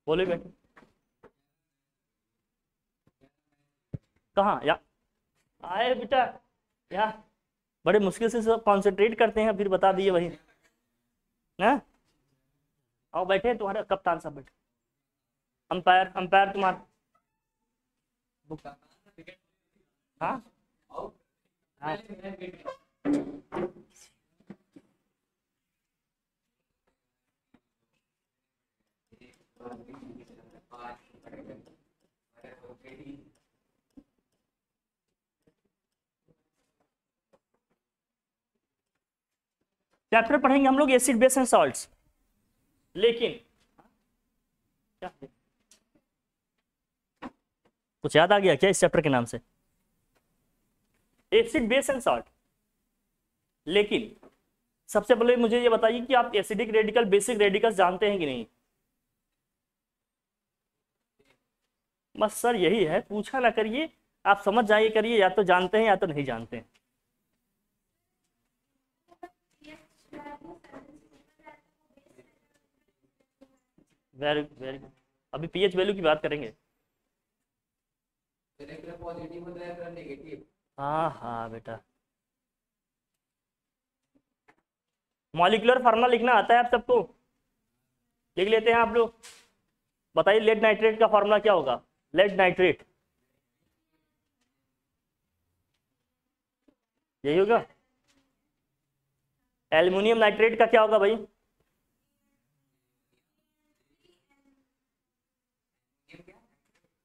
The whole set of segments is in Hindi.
बोले बेटे। कहाँ या आए बेटा, या बड़े मुश्किल से सब कॉन्सेंट्रेट करते हैं, फिर बता दिए वही ना। आओ बैठे, तुम्हारे कप्तान साहब बैठे, अंपायर अंपायर तुम्हारा। हाँ हाँ। चैप्टर पढ़ेंगे हम लोग एसिड बेस एंड सॉल्ट्स, लेकिन क्या कुछ याद आ गया क्या इस चैप्टर के नाम से? Acid base and salt. लेकिन सबसे पहले मुझे ये बताइए कि आप एसिडिक रेडिकल बेसिक रेडिकल जानते हैं कि नहीं? बस सर यही है, पूछा ना करिए, आप समझ जाइए करिए, या तो जानते हैं या तो नहीं जानते हैं। Very very good. अभी पीएच वैल्यू की बात करेंगे। हाँ हाँ बेटा, मॉलिक्यूलर फार्मूला लिखना आता है आप सबको? लिख लेते हैं आप लोग? बताइए लेड नाइट्रेट का फार्मूला क्या होगा? लेड नाइट्रेट यही होगा। एल्युमिनियम नाइट्रेट का क्या होगा भाई?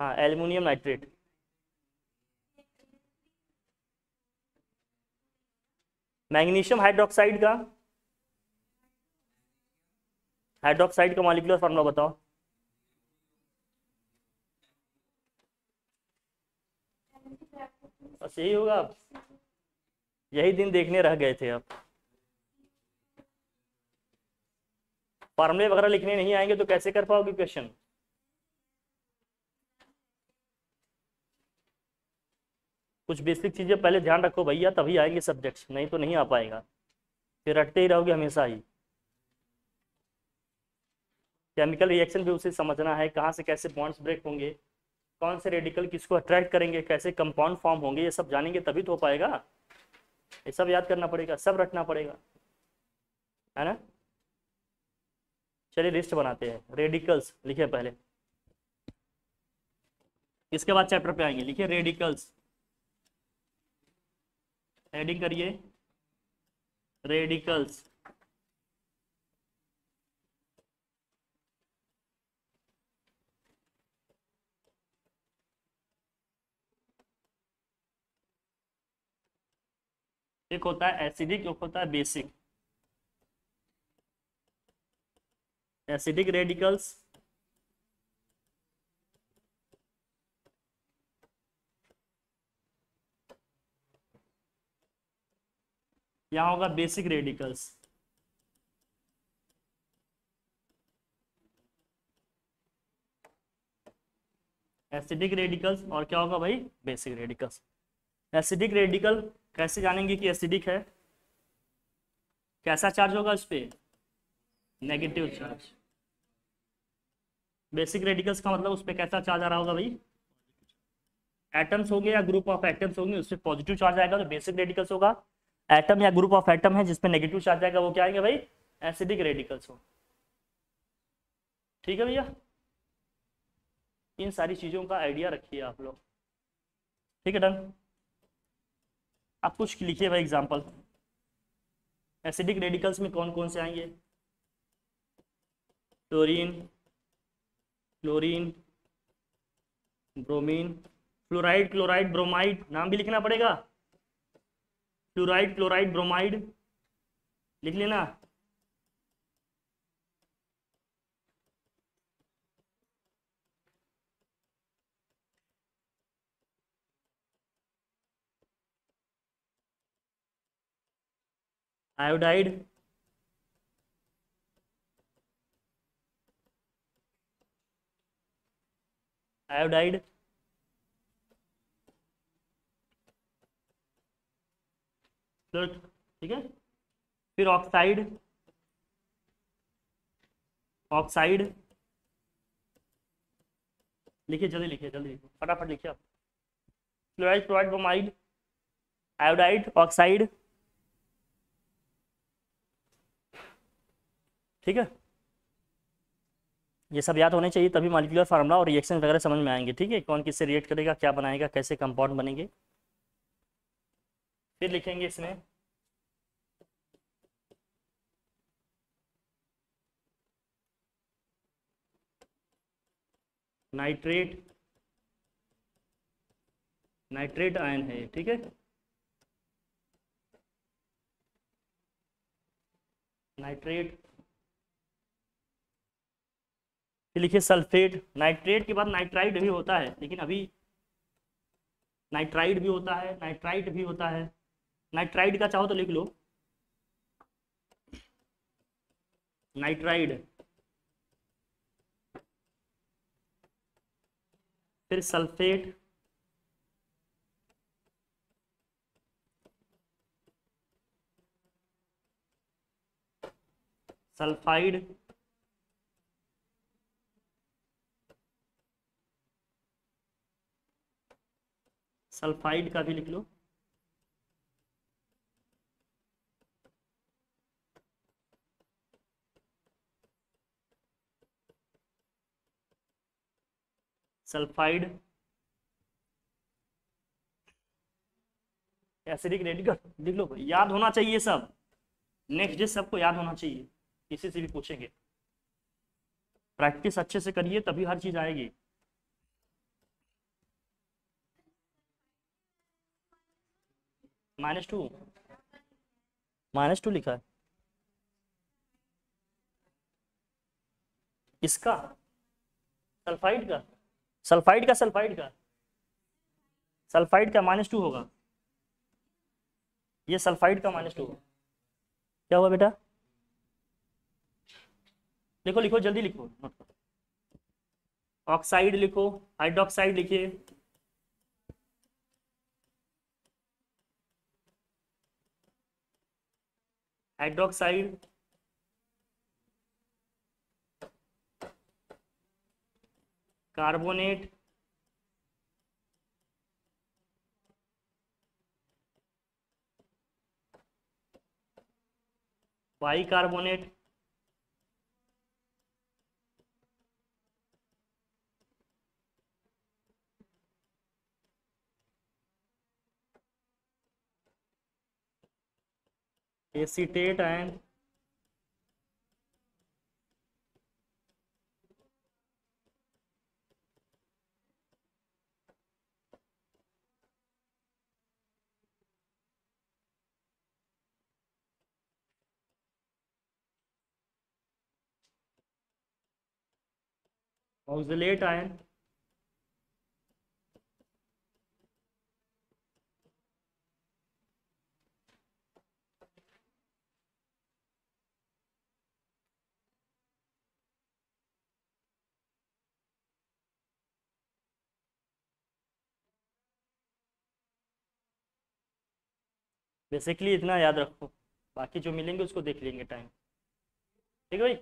हाँ एल्युमिनियम नाइट्रेट। मैग्नीशियम हाइड्रोक्साइड का, हाइड्रोक्साइड का मॉलिक्यूलर फार्मूला बताओ। बस यही होगा। अब यही दिन देखने रह गए थे, अब फार्मूले वगैरह लिखने नहीं आएंगे तो कैसे कर पाओगे क्वेश्चन? कुछ बेसिक चीजें पहले ध्यान रखो भैया, तभी आएंगे सब्जेक्ट्स, नहीं तो नहीं आ पाएगा, फिर रटते ही रहोगे हमेशा ही। केमिकल रिएक्शन भी उसे समझना है, कहाँ से कैसे बॉन्ड्स ब्रेक होंगे, कौन से रेडिकल किसको अट्रैक्ट करेंगे, कैसे कंपाउंड फॉर्म होंगे, ये सब जानेंगे तभी तो हो पाएगा। ये सब याद करना पड़ेगा, सब रटना पड़ेगा, है ना। चलिए लिस्ट बनाते हैं। रेडिकल्स लिखे पहले, इसके बाद चैप्टर पे आएंगे। लिखिए रेडिकल्स, हेडिंग करिए रेडिकल्स। एक होता है एसिडिक, एक होता है बेसिक। एसिडिक रेडिकल्स यहाँ होगा बेसिक रेडिकल्स। एसिडिक रेडिकल्स और क्या होगा भाई? Basic radicals. एसिडिक रेडिकल कैसे जानेंगे कि एसिडिक है? कैसा चार्ज होगा उस पर? Negative charge. बेसिक रेडिकल्स का मतलब उस पर कैसा चार्ज आ रहा होगा भाई? एटम्स होंगे या ग्रुप ऑफ एटम्स होंगे, उससे पॉजिटिव चार्ज आएगा तो बेसिक रेडिकल्स होगा। एटम या ग्रुप ऑफ एटम है जिसपे नेगेटिव चार्ज आएगा, वो क्या आएंगे भाई? एसिडिक रेडिकल्स हो। ठीक है भैया, इन सारी चीजों का आइडिया रखिए आप लोग। ठीक है डन। आप कुछ लिखिए भाई एग्जाम्पल, एसिडिक रेडिकल्स में कौन कौन से आएंगे? Chlorine, chlorine, bromine, fluoride, chloride, bromide, नाम भी लिखना पड़ेगा। फ्लोराइड, क्लोराइड, ब्रोमाइड लिख लेना। आयोडाइड, आयोडाइड, ठीक है। फिर ऑक्साइड, ऑक्साइड, लिखिए जल्दी, लिखिए जल्दी, फटाफट लिखिए आप। Fluoride provide bromide, iodide, oxide, ठीक है। ये सब याद होने चाहिए, तभी मॉलिक्यूलर फार्मूला और रिएक्शन वगैरह समझ में आएंगे, ठीक है। कौन किससे रिएक्ट करेगा, क्या बनाएगा, कैसे कंपाउंड बनेंगे। फिर लिखेंगे इसमें नाइट्रेट, नाइट्रेट आयन है, ठीक है। नाइट्रेट। फिर लिखिए सल्फेट। नाइट्रेट के बाद नाइट्राइड भी होता है, लेकिन अभी नाइट्राइड भी होता है, नाइट्राइट भी होता है। नाइट्राइड का चाहो तो लिख लो, नाइट्राइड। फिर सल्फेट, सल्फाइड, सल्फाइड का भी लिख लो। सल्फाइड, एसिडिक रेडिकल लिख लो। याद होना चाहिए सब, नेक्स्ट डे सबको याद होना चाहिए, किसी से भी पूछेंगे। प्रैक्टिस अच्छे से करिए तभी हर चीज आएगी। -2, -2 लिखा है इसका, सल्फाइड का, सल्फाइड का, सल्फाइड का, सल्फाइड का -2 होगा। ये सल्फाइड का -2 होगा। क्या हुआ बेटा, लिखो लिखो जल्दी लिखो। ऑक्साइड लिखो, हाइड्रोक्साइड लिखिए। Hydroxide, carbonate, bicarbonate, acetate and oxalate ion, basically इतना याद रखो, बाकी जो मिलेंगे उसको देख लेंगे टाइम, ठीक है भाई।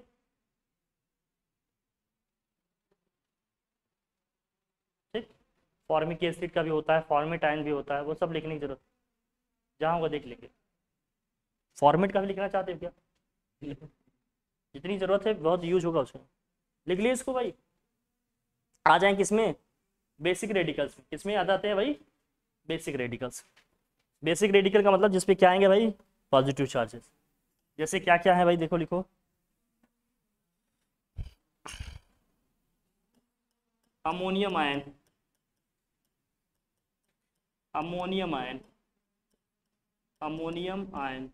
ठीक, फॉर्मिक एसिड का भी होता है, फॉर्मेट आयन भी होता है, वो सब लिखने की जरूरत, जहाँ होगा देख लेंगे। फॉर्मेट का भी लिखना चाहते हो क्या, लिखो। जितनी जरूरत है बहुत यूज होगा उसमें, लिख लिए इसको भाई। आ जाए किसमें, बेसिक रेडिकल्स में। किसमें याद आते हैं भाई, बेसिक रेडिकल्स। बेसिक रेडिकल का मतलब जिसपे क्या आएंगे भाई, पॉजिटिव चार्जेस। जैसे क्या क्या है भाई, देखो लिखो। Ammonium ion, ammonium ion, ammonium ion,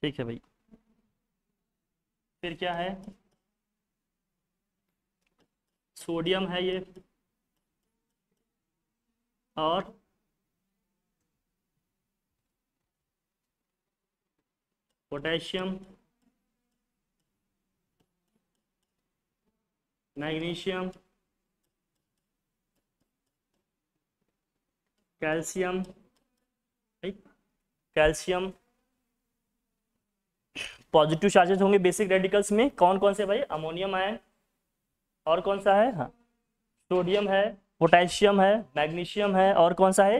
ठीक है भाई। फिर क्या है, सोडियम है ये, और पोटेशियम, मैग्नीशियम, कैल्शियम, ठीक, कैल्शियम। पॉजिटिव चार्जेस होंगे बेसिक रेडिकल्स में, कौन कौन से भाई, अमोनियम आयन, और कौन सा है? हाँ, सोडियम है, पोटेशियम है, मैग्नीशियम है, और कौन सा है?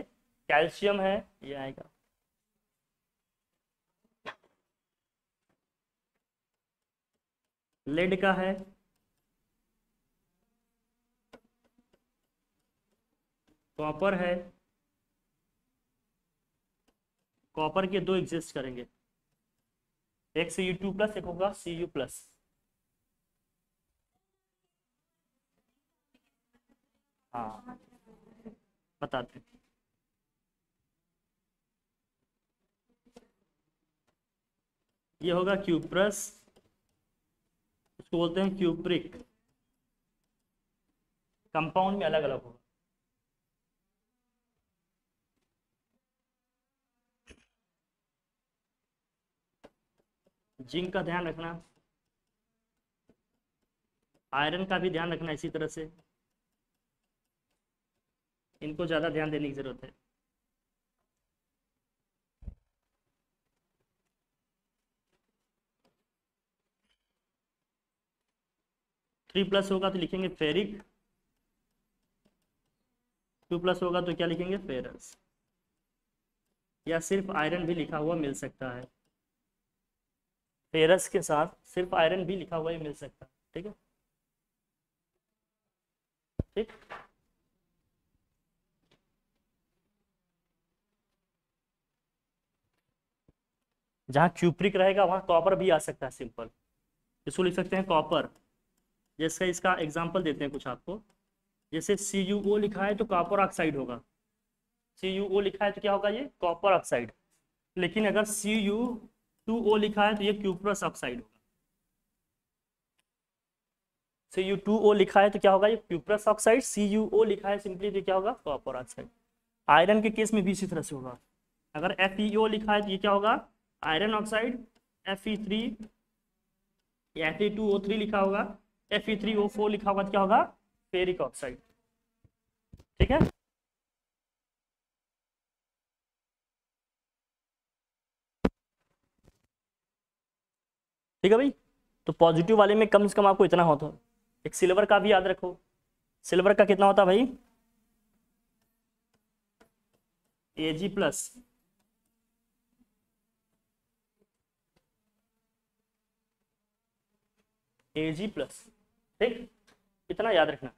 कैल्शियम है, ये आएगा। लेड का है, कॉपर है। कॉपर के दो एग्जिस्ट करेंगे, एक Cu2+, एक होगा Cu+। हाँ, बताते हैं। ये होगा क्यूप्रस, इसको बोलते हैं क्यूप्रिक। कंपाउंड में अलग अलग होगा। जिंक का ध्यान रखना, आयरन का भी ध्यान रखना इसी तरह से, इनको ज़्यादा ध्यान देने की जरूरत है। (3+ होगा तो लिखेंगे फेरिक, 2+ होगा तो क्या लिखेंगे? फेरस। या सिर्फ आयरन भी लिखा हुआ मिल सकता है, फेरस के साथ सिर्फ आयरन भी लिखा हुआ ही मिल सकता है। ठीक है, ठीक। जहाँ क्यूप्रिक रहेगा वहाँ कॉपर भी आ सकता है, सिंपल। इसको लिख सकते हैं कॉपर। जैसे इसका एग्जांपल देते हैं कुछ आपको, जैसे CuO लिखा है तो कॉपर ऑक्साइड होगा। CuO लिखा है तो क्या होगा? ये कॉपर ऑक्साइड। लेकिन अगर Cu2O लिखा है तो ये क्यूप्रस ऑक्साइड होगा। Cu2O लिखा है तो क्या होगा? ये क्यूप्रस ऑक्साइड। CuO लिखा है सिंपली तो क्या होगा? Copper oxide. आयरन के केस में भी इसी तरह से होगा। अगर FeO लिखा है तो ये क्या होगा? Iron oxide. Fe3 या Fe2O3 लिखा होगा, Fe3O4 लिखा होगा तो क्या होगा? Ferric oxide. ठीक है, ठीक है भाई। तो पॉजिटिव वाले में कम से कम आपको इतना होता है। एक सिल्वर का भी याद रखो, सिल्वर का कितना होता है भाई? Ag+, Ag+, ठीक, इतना याद रखना।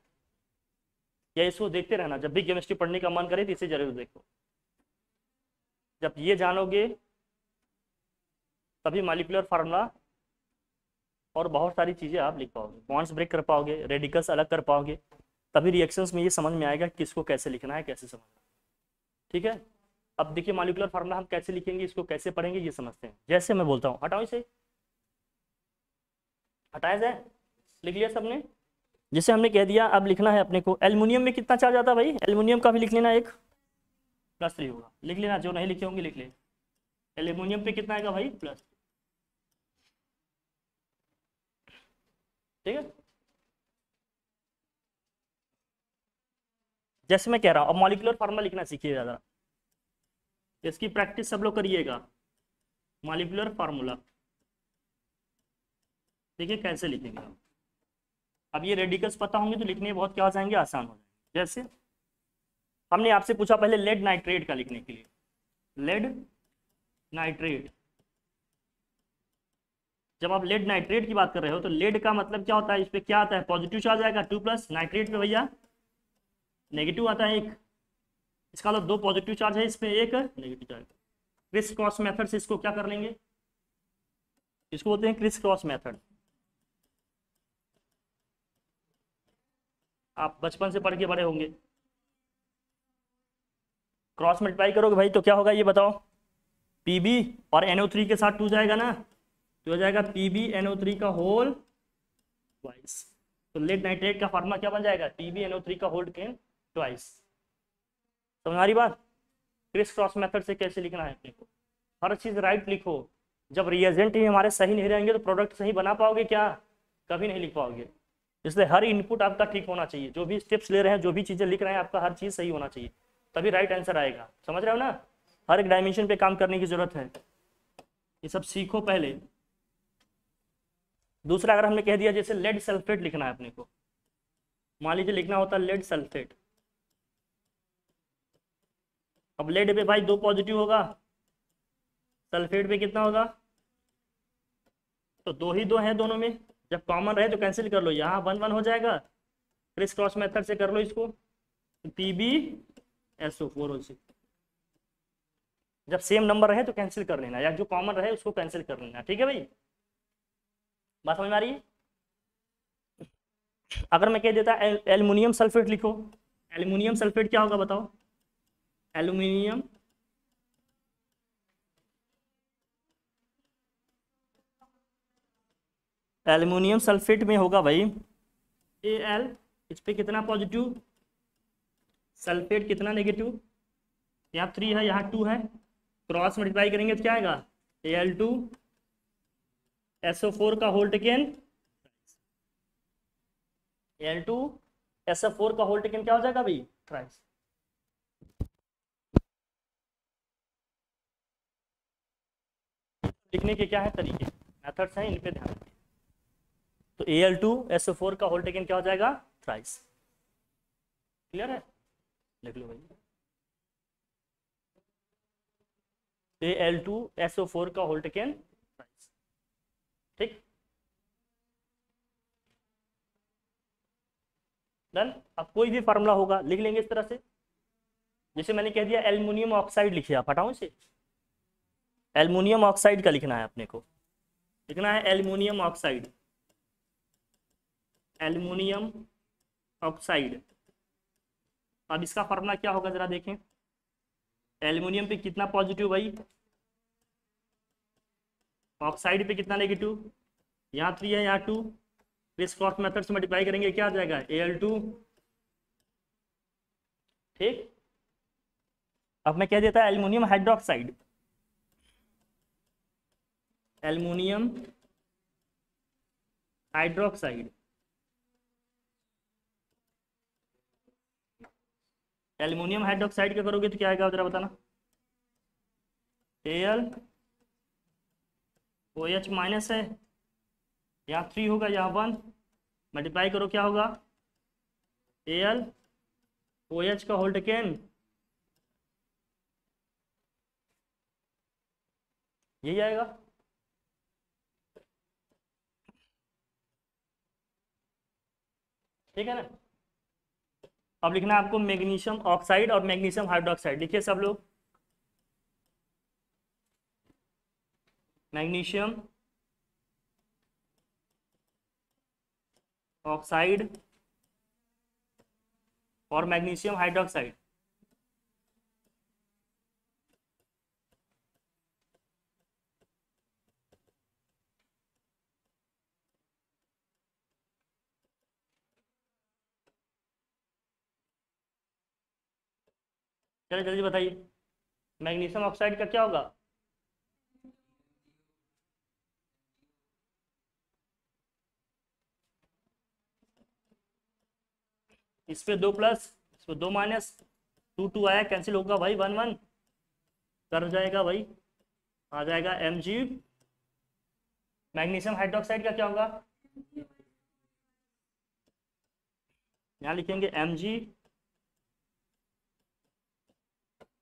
या इसको देखते रहना, जब भी केमिस्ट्री पढ़ने का मन करे तो इसे जरूर देखो। जब ये जानोगे तभी मॉलिक्यूलर फार्मूला और बहुत सारी चीज़ें आप लिख पाओगे, बॉन्ड्स ब्रेक कर पाओगे, रेडिकल्स अलग कर पाओगे। तभी रिएक्शंस में ये समझ में आएगा कि किसको कैसे लिखना है, कैसे समझना है। ठीक है, अब देखिए मॉलिक्यूलर फार्मूला हम कैसे लिखेंगे, इसको कैसे पढ़ेंगे, ये समझते हैं। जैसे मैं बोलता हूँ, हटाओ इसे, हटाया जाए, लिख लिया सबने? जैसे हमने कह दिया, अब लिखना है अपने को एल्युमिनियम में कितना चार्ज आता है भाई? एल्युमिनियम का भी लिख लेना, एक +3 होगा, लिख लेना। जो नहीं लिखे होंगे लिख ले। एल्युमिनियम पे कितना आएगा भाई? +। ठीक है, जैसे मैं कह रहा हूँ, अब मॉलिक्यूलर फार्मूला लिखना सीखिएगा जरा, इसकी प्रैक्टिस सब लोग करिएगा। मॉलिक्यूलर फार्मूला देखिए कैसे लिखेंगे आप। अब ये रेडिकल्स पता होंगे तो लिखने बहुत क्या हो जाएंगे? आसान हो जाएंगे। जैसे हमने आपसे पूछा पहले लेड नाइट्रेट का लिखने के लिए, लेड नाइट्रेट। जब आप लेड नाइट्रेट की बात कर रहे हो तो लेड का मतलब क्या होता है? इस पे क्या आता है? पॉजिटिव चार्ज आएगा 2+, नाइट्रेट पे भैया नेगेटिव आता है 1। इसका मतलब 2 पॉजिटिव चार्ज है, इस पे 1 negative charge. Criss cross method से इसको क्या कर लेंगे? इसको बोलते हैं क्रिस क्रॉस मेथड। आप बचपन से पढ़ के बड़े होंगे। क्रॉस मल्टीप्लाई करोगे भाई तो क्या होगा ये बताओ? Pb और NO3 के साथ 2 जाएगा ना, तो हो जाएगा PbNO3 का होल ट्वाइस। तो लेड नाइट्रेट का फार्मूला क्या बन जाएगा? PbNO3 का होल केन ट्वाइस। समझ आ रही बात? क्रिस क्रॉस मेथड से कैसे लिखना है अपने को, हर चीज राइट लिखो। जब रिएजेंट ही हमारे सही नहीं रहेंगे तो प्रोडक्ट सही बना पाओगे क्या? कभी नहीं लिख पाओगे। इसलिए हर इनपुट आपका ठीक होना चाहिए। जो भी स्टेप्स ले रहे हैं, जो भी चीजें लिख रहे हैं, आपका हर चीज सही होना चाहिए, तभी राइट आंसर आएगा। समझ रहे हो ना? हर एक डायमेंशन पे काम करने की जरूरत है, ये सब सीखो पहले। दूसरा, अगर हमने कह दिया जैसे लेड सल्फेट लिखना है अपने को, मान लीजिए लिखना होता लेड सल्फेट। अब लेड पे भाई 2 पॉजिटिव होगा, सल्फेट पे कितना होगा, तो 2 ही 2 हैं दोनों में। जब कॉमन रहे तो कैंसिल कर लो, यहाँ 1 1 हो जाएगा, क्रिस क्रॉस मेथड से कर लो इसको, PbSO4 हो जाए। जब सेम नंबर रहे तो कैंसिल कर लेना, या जो कॉमन रहे उसको कैंसिल कर लेना, ठीक है भाई, बात समझ में आ रही है। अगर मैं कह देता एल्युमिनियम सल्फेट लिखो, एल्युमिनियम सल्फेट क्या होगा बताओ, एल्युमिनियम एल्युमिनियम सल्फेट में होगा भाई Al, इस पे कितना पॉजिटिव, सल्फेट कितना नेगेटिव, यहाँ 3 है यहाँ 2 है, क्रॉस मल्टीप्लाई करेंगे तो क्या आएगा, Al2SO4 का होल टेकन, Al2SO4 का होल टेकन क्या हो जाएगा भाई, थ्राइस। लिखने के क्या है तरीके, मेथड्स हैं, इन पे ध्यान रखिए। तो Al2SO4 का होल टेकन क्या हो जाएगा, थ्राइस। क्लियर है, लिख लो भाई, Al2SO4 का होल टेकन थ्राइस, ठीक। डन। अब कोई भी फार्मूला होगा लिख लेंगे इस तरह से, जैसे मैंने कह दिया एल्युमिनियम ऑक्साइड लिखिए, आप हटाओ इसे, एल्युमिनियम ऑक्साइड का लिखना है अपने को, लिखना है एल्युमिनियम ऑक्साइड, एल्युमिनियम ऑक्साइड। अब इसका फार्मूला क्या होगा जरा देखें, एल्युमिनियम पे कितना पॉजिटिव भाई, ऑक्साइड पे कितना नेगेटिव, यहाँ 3 है यहाँ 2, क्रिस क्रॉस मेथड से मल्टीप्लाई करेंगे क्या आ जाएगा, Al2, ठीक। अब मैं कह देता है aluminium hydroxide, aluminium hydroxide, aluminium hydroxide क्या करोगे तो क्या आएगा जरा बताना, AlOH माइनस है, यहाँ 3 होगा यहाँ 1, मल्टीप्लाई करो क्या होगा, AlOH का होल टेकन, यही आएगा। ठीक है ना। अब लिखना है आपको मैग्नीशियम ऑक्साइड और मैग्नीशियम हाइड्रोक्साइड, लिखिए सब लोग, मैग्नीशियम ऑक्साइड और मैग्नीशियम हाइड्रोक्साइड। चलिए जल्दी बताइए, मैग्नीशियम ऑक्साइड का क्या होगा, इस पे 2 प्लस, इस पे 2 माइनस, 2 2 आया, कैंसिल होगा भाई, 1 1 कर जाएगा भाई, आ जाएगा Mg। मैग्नीशियम हाइड्रोक्साइड का क्या होगा, यहाँ लिखेंगे Mg,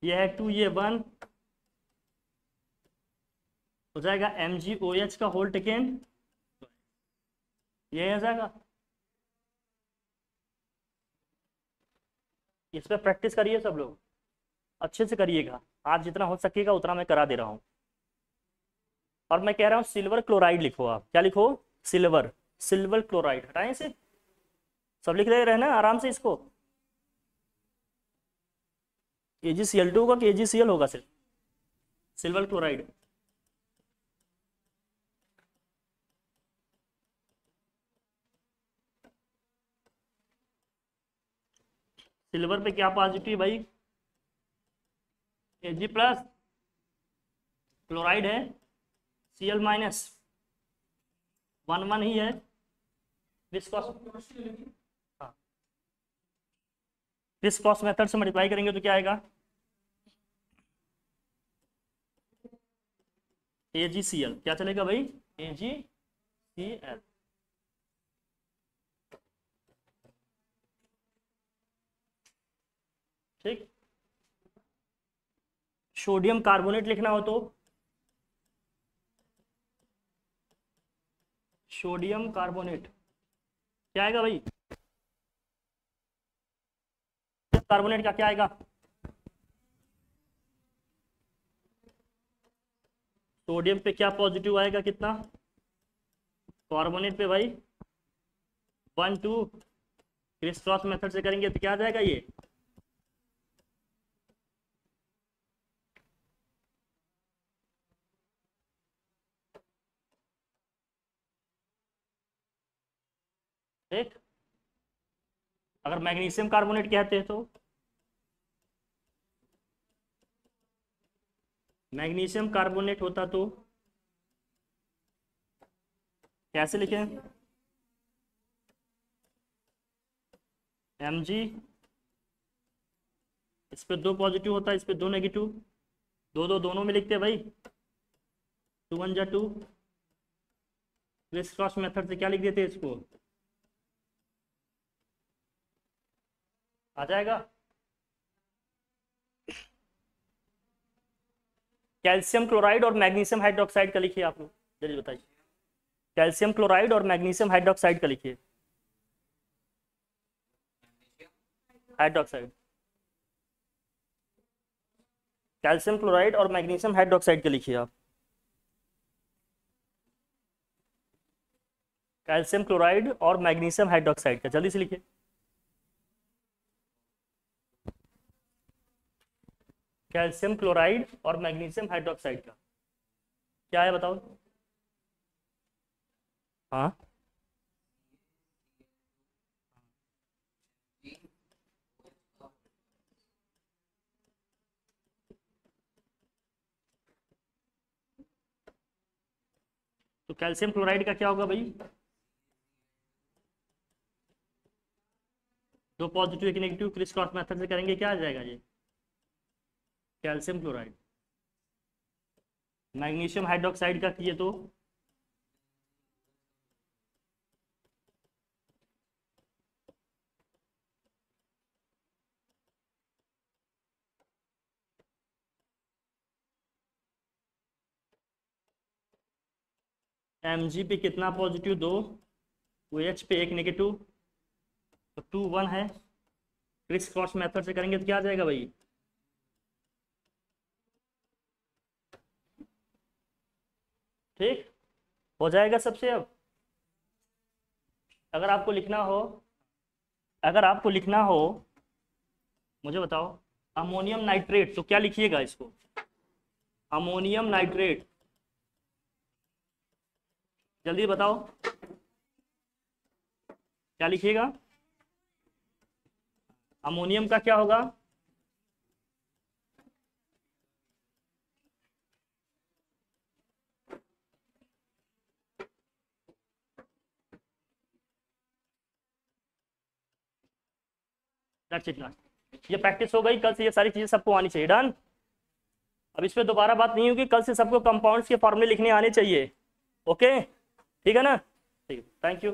ये है 2 ये 1, हो जाएगा MgOH का होल टेकन, ये आ जाएगा। इस पर प्रैक्टिस करिए सब लोग, अच्छे से करिएगा, आज जितना हो सकेगा उतना मैं करा दे रहा हूँ। और मैं कह रहा हूँ सिल्वर क्लोराइड लिखो, आप क्या लिखो, सिल्वर, सिल्वर क्लोराइड, हटाएं इसे, सब लिख रहे रहना आराम से इसको, AgCl2 होगा कि AgCl होगा, सिर्फ सिल्वर क्लोराइड। सिल्वर पे क्या पॉजिटिव भाई, Ag प्लस, क्लोराइड है Cl माइनस, 1 1 ही है, विस्कॉस, हाँ विस्कॉस मेथड से मल्टीप्लाई करेंगे तो क्या आएगा, AgCl, क्या चलेगा भाई, AgCl। ठीक। सोडियम कार्बोनेट लिखना हो तो सोडियम कार्बोनेट क्या आएगा भाई? कार्बोनेट का क्या आएगा? सोडियम पे क्या पॉजिटिव आएगा, कितना? कार्बोनेट पे भाई 1 2, क्रिस क्रॉस मेथड से करेंगे तो क्या आ जाएगा ये? ठीक। अगर मैग्नीशियम कार्बोनेट कहते हैं तो मैग्नीशियम कार्बोनेट होता तो कैसे लिखें? Mg, इस पे 2 पॉजिटिव होता है, इस पे 2 नेगेटिव, दो दो दोनों में लिखते हैं भाई, 2 1 जा 2, क्रिस क्रॉस मेथड से क्या लिख देते हैं इसको? आ जाएगा। कैल्शियम क्लोराइड और मैग्नीशियम हाइड्रोक्साइड का लिखिए आप लोग, जल्दी बताइए। कैल्शियम क्लोराइड और मैग्नीशियम हाइड्रोक्साइड का लिखिए। हाइड्रोक्साइड, कैल्शियम क्लोराइड और मैग्नीशियम हाइड्रोक्साइड का लिखिए आप। कैल्शियम क्लोराइड और मैग्नीशियम हाइड्रोक्साइड का जल्दी से लिखिए। कैल्शियम क्लोराइड और मैग्नीशियम हाइड्रोक्साइड का क्या है बताओ? हाँ, तो कैल्शियम क्लोराइड का क्या होगा भाई? 2 positive 1 negative, criss cross method से करेंगे क्या आ जाएगा ये? Calcium chloride. मैग्नीशियम हाइड्रोक्साइड का किए तो Mg पे कितना पॉजिटिव? 2, OH पे 1 नेगेटिव, तो 2 1 है, क्रिस क्रॉस मेथड से करेंगे तो क्या आ जाएगा भाई? ठीक हो जाएगा सबसे। अब अगर आपको लिखना हो, अगर आपको लिखना हो, मुझे बताओ, अमोनियम नाइट्रेट, तो क्या लिखिएगा इसको? अमोनियम नाइट्रेट, जल्दी बताओ क्या लिखिएगा? अमोनियम का क्या होगा? ये प्रैक्टिस हो गई, कल से ये सारी चीजें सबको आनी चाहिए। डन। अब इस पे दोबारा बात नहीं होगी, कल से सबको कंपाउंड्स के फॉर्मूले लिखने आने चाहिए। ओके, ठीक है ना? ठीक है, थैंक यू।